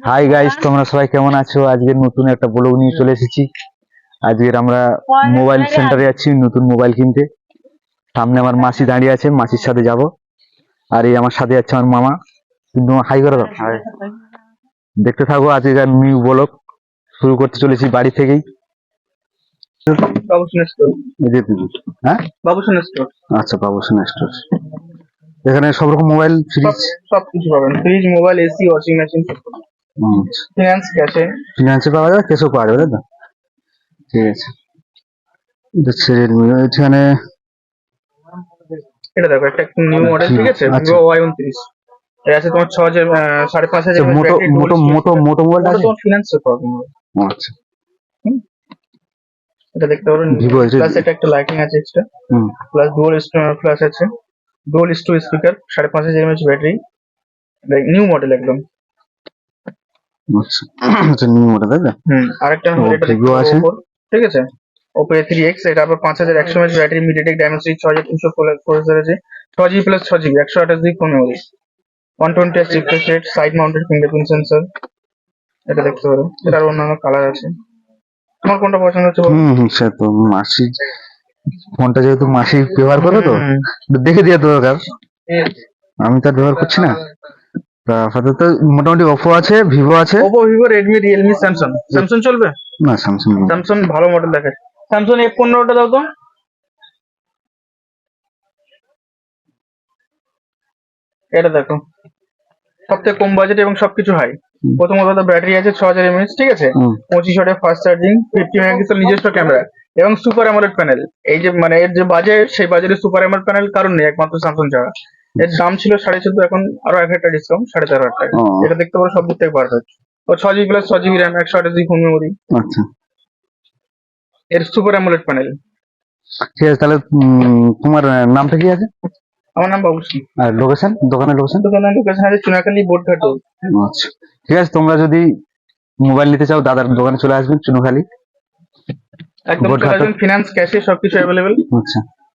Hi guys, তোমরা সবাই কেমন আছো? আজকের নতুন একটা ব্লগ নিয়ে চলে এসেছি। আজকের আমরা মোবাইল সেন্টারে যাচ্ছি নতুন মোবাইল কিনতে। সামনে আমার মাসি দাঁড়িয়ে আছে, মাসির সাথে যাব। আর এই আমার সাথে যাচ্ছে আমার মামা। কিন্তু হাই করে দাও। হাই। দেখতে থাকো আজকের নিউ ব্লগ। শুরু করতে চলেছি বাড়ি থেকেই। বাবুসোনা স্টোর। এই যে তুমি। হ্যাঁ, বাবুসোনা স্টোর। আচ্ছা, বাবুসোনা স্টোর। এখানে সব রকম মোবাইল, ফ্রিজ, সবকিছু পাবেন। Fridge, mobile, AC, washing machine, finance, ক্যাশে। ফিনান্সে পাওয়া যাবে, কেসও পাওয়া যাবে, তাই তো? ঠিক আছে। দেখছি রেডমি এখানে। এটা দেখো, একটা নিউ মডেল, ঠিক আছে? আচ্ছা। Vivo Y29। এটা আছে তোমার 6000 5,500 মোটো ব্যাটারি, মোটো মোটো মোটো মোবাইলটা আছে। তোমার ফিনান্সে পাবেন। আচ্ছা, এটা দেখতে পারেন। ভিভো প্লাস এটা একটা লাইটিং আছে এক্সট্রা। হুম, প্লাস ডুয়াল ফ্ল্যাশ আছে। Dual stereo speaker, 5,500 battery. New model একদম। আচ্ছা। আচ্ছা, নিউ মডেল, তাই তো? আরেকটা হলো এটা ভিভো দেখতে আছে। Oppo, ঠিক আছে? Oppo A3X, এটা আবার 5,100 ব্যাটারি, MediaTek Dimensity 6300 প্রসেসর আছে, 6GB plus 6GB 128GB phone memory, 120Hz refresh rate, side mounted fingerprint sensor. এটা দেখতে পারো। এটার অন্যান্য কালার আছে। তোমার কোনটা পছন্দ হচ্ছে বলো? সে তো মাসি ফোনটা যেহেতু মাসি ব্যবহার করে, তো দেখে দিয়ে দরকার। আমি তো আর ব্যবহার করছি না। তা আপাতত মোটামুটি ওপো আছে, ভিভো আছে। Oppo, Vivo, Redmi, Realme, Samsung চলবে? না, স্যামসাং। স্যামসাং ভালো মডেল দেখে। স্যামসাং F15টা দাও তো। এটা দেখো, সবথেকে কম বাজেট এবং সবকিছু হাই। প্রথমত ব্যাটারি আছে 6000 mAh, ঠিক আছে? 25 ওয়াটের ফাস্ট চার্জিং, 50 মেগাপিক্সেল নিজস্ব ক্যামেরা এবং সুপার অ্যামোলেড প্যানেল। এই যে মানে এর যে বাজেট, সেই বাজেটে সুপার অ্যামোলেড প্যানেল কারণ নেই, একমাত্র স্যামসাং ছাড়া। এর দাম ছিল 14.5, এখন আরো 1000 টাকা ডিসকাউন্ট, 13,500 টাকা। এটা দেখতে পারো, সব দিক থেকে পারফেক্ট। ও 6GB plus 6GB RAM, 128GB phone memory. আচ্ছা, এর সুপার অ্যামোলেড প্যানেল। ঠিক আছে। তাহলে তোমার নামটা কি আছে? আমার নাম বাবুশ্রী। আর লোকেশন, দোকানের লোকেশন? দোকানের লোকেশন আছে চুনাখালী বোটঘাট রোড। আচ্ছা, ঠিক আছে। তোমরা যদি মোবাইল নিতে চাও, দাদার দোকানে চলে আসবেন, চুনোখালি। একদম চলে আসবেন। ফিনান্স, ক্যাশে সবকিছু অ্যাভেলেবেল। আচ্ছা,